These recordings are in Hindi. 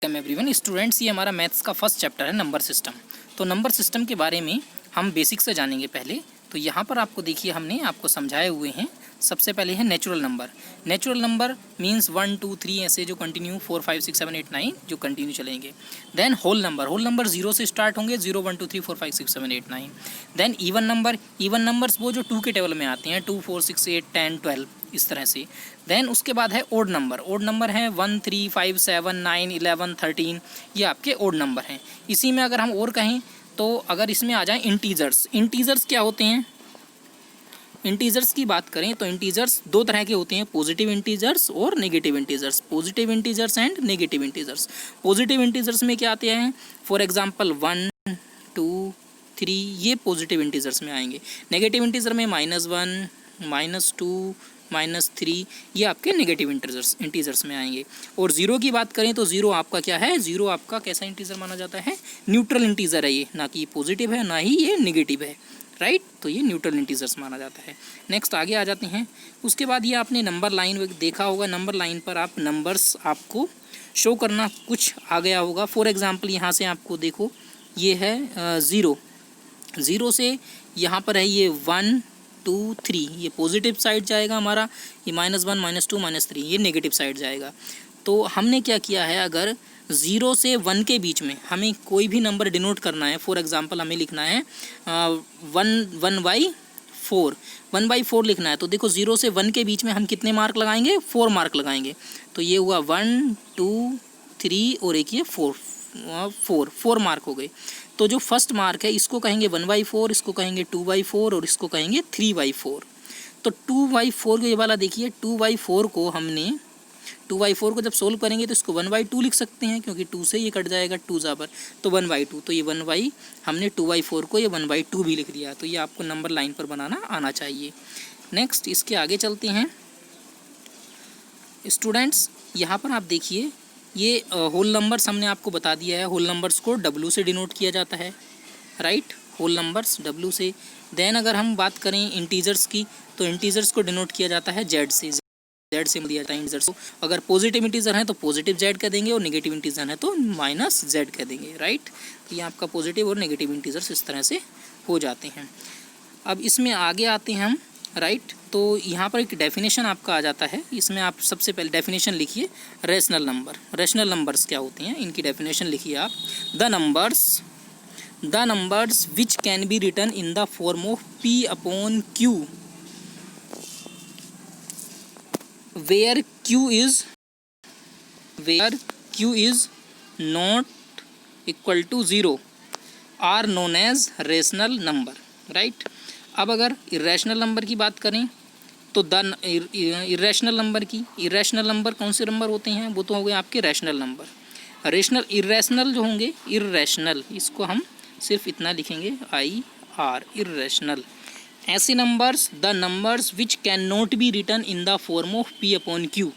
Welcome everyone students. ये हमारा मैथ्स का फर्स्ट चैप्टर है नंबर सिस्टम। तो नंबर सिस्टम के बारे में हम बेसिक से जानेंगे पहले। तो यहाँ पर आपको देखिए हमने आपको समझाए हुए हैं। सबसे पहले है natural number. Natural number means 1 2 3 ऐसे जो कंटिन्यू 4 5 6 7 8 9 जो कंटिन्यू चलेंगे। Then whole number. Whole number 0 से स्टार्ट होंगे, 0 1 2 3 4 5 6 7 8 9। Then even number. Even numbers वो जो 2 के टेबल में आते हैं, 2 4 6 8 10 12 इस तरह से। देन उसके बाद है ओड नंबर। ओड नंबर है 1 3 5 7 9 11 13, ये आपके ओड नंबर हैं। इसी में अगर हम और कहें तो अगर इसमें आ जाए इंटीजर्स। इंटीजर्स क्या होते हैं? इंटीजर्स की बात करें तो इंटीजर्स दो तरह के होते हैं, पॉजिटिव इंटीजर्स और negative integers. Positive integers and negative integers. Positive integers में क्या आते हैं? फॉर एग्जांपल 1 2 3, ये पॉजिटिव इंटीजर्स में आएंगे। नेगेटिव इंटीजर में -1 -2 -3, ये आपके नेगेटिव इंटीजर्स में आएंगे। और ज़ीरो की बात करें तो ज़ीरो आपका क्या है? ज़ीरो आपका कैसा इंटीजर माना जाता है? न्यूट्रल इंटीजर है ये, ना कि पॉजिटिव है ना ही ये नेगेटिव है, राइट। तो ये न्यूट्रल इंटीजर्स माना जाता है। नेक्स्ट आगे आ जाते हैं। उसके बाद ये आपने नंबर लाइन देखा होगा। नंबर लाइन पर आप नंबर्स आपको शो करना कुछ आ गया होगा। फॉर एग्जाम्पल यहाँ से आपको देखो ये है 0। 0 से यहाँ पर है ये 1 2 3, ये पॉजिटिव साइड जाएगा हमारा। ये -1 -2 -3, ये नेगेटिव साइड जाएगा। तो हमने क्या किया है, अगर 0 से 1 के बीच में हमें कोई भी नंबर डिनोट करना है, फॉर एग्जांपल हमें लिखना है 1/4 1/4 लिखना है। तो देखो 0 से 1 के बीच में हम कितने मार्क लगाएंगे? 4 मार्क लगाएंगे। तो ये हुआ 1 2 3 और एक ये 4 मार्क हो गए। तो जो फर्स्ट मार्क है इसको कहेंगे 1/4, इसको कहेंगे 2/4 और इसको कहेंगे 3/4। तो 2/4 को ये वाला देखिए, 2/4 को हमने 2/4 को जब सोल्व करेंगे तो इसको 1/2 लिख सकते हैं, क्योंकि 2 से ये कट जाएगा 2 ज़बर, तो 1/2। तो ये हमने 2/4 को ये 1/2 भी लिख दिया। तो ये आपको नंबर लाइन पर बनाना आना चाहिए। नेक्स्ट इसके आगे चलते हैं स्टूडेंट्स। यहाँ पर आप देखिए ये होल नंबर्स हमने आपको बता दिया है। होल नंबर्स को W से डिनोट किया जाता है, राइट। होल नंबर्स W से। देन अगर हम बात करें इंटीजर्स की तो इंटीजर्स को डिनोट किया जाता है Z से। Z से दिया जाता है इंटीजर्स को। अगर पॉजिटिव इंटीजर है तो पॉजिटिव Z कह देंगे और नेगेटिव इंटीजर है तो -Z कह देंगे, राइट। तो ये आपका पॉजिटिव और नेगेटिव इंटीजर्स इस तरह से हो जाते हैं। अब इसमें आगे आते हैं हम, राइट। तो यहाँ पर एक डेफिनेशन आपका आ जाता है। इसमें आप सबसे पहले डेफिनेशन लिखिए रेशनल नंबर। रेशनल नंबर्स क्या होते हैं, इनकी डेफिनेशन लिखिए आप। The numbers which can be written in the form of P/Q where Q is not equal to 0 are known as rational number, right. अब अगर इरेशनल नंबर की बात करें तो इरेशनल नंबर कौन से नंबर होते हैं? वो तो हो गए आपके रैशनल नंबर। इरेशनल जो होंगे, इरेशनल, इसको हम सिर्फ इतना लिखेंगे IR, इरेशनल। ऐसे numbers the numbers which can not be written in the form of P/Q।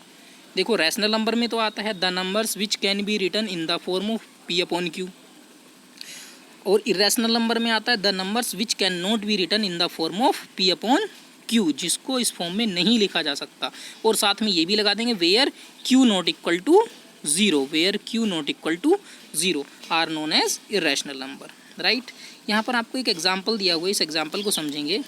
देखो रैशनल नंबर में तो आता है the numbers which can be written in the form of P/Q, और इरेशनल नंबर में आता है the numbers which can not be written in the form of P/Q, जिसको इस फॉर्म में नहीं लिखा जा सकता। और साथ में ये भी लगा देंगे where Q not equal to 0 are known as irrational number, right. यहाँ पर आपको एक एग्जाम्पल दिया हुआ है, इस एग्जाम्पल को समझेंगे।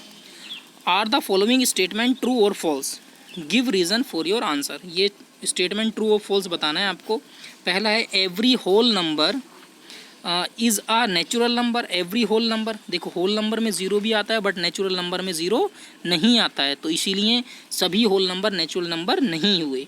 Are the following statement true और false, give reason for your answer. ये स्टेटमेंट ट्रू और फॉल्स बताना है आपको। पहला है every whole number is a natural number. Every whole number, देखो होल नंबर में 0 भी आता है बट नेचुरल नंबर में 0 नहीं आता है, तो इसीलिए सभी होल नंबर नेचुरल नंबर नहीं हुए।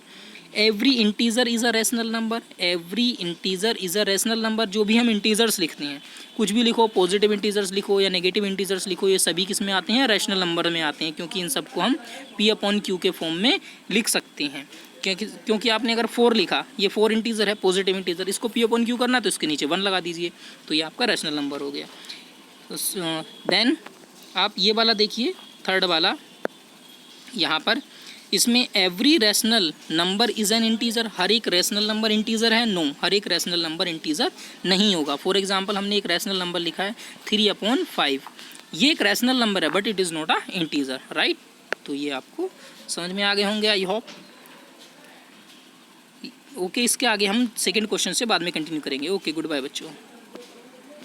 Every integer is a rational number. Every integer is a rational number. जो भी हम इंटीजर्स लिखते हैं, कुछ भी लिखो, पॉजिटिव इंटीजर्स लिखो या नेगेटिव इंटीजर्स लिखो, ये सभी किस में आते हैं? रैशनल नंबर में आते हैं, क्योंकि इन सबको हम P/Q के फॉर्म में लिख सकते हैं। क्योंकि आपने अगर 4 लिखा, ये 4 इंटीजर है, पॉजिटिव इंटीजर, इसको P/Q करना तो इसके नीचे 1 लगा दीजिए, तो ये आपका रैशनल नंबर हो गया। देन आप ये वाला देखिए, थर्ड वाला, यहाँ पर इसमें every rational number is an integer. हर एक रैशनल नंबर इंटीजर है? नो, हर एक रैशनल नंबर इंटीजर नहीं होगा। फॉर एग्जांपल हमने एक रैशनल नंबर लिखा है 3/5, ये एक रैशनल नंबर है but it is not a integer, right. तो ये आपको समझ में आ गए होंगे, आई होप। ओके, इसके आगे हम सेकंड क्वेश्चन से बाद में कंटिन्यू करेंगे। ओके, गुड बाय बच्चों।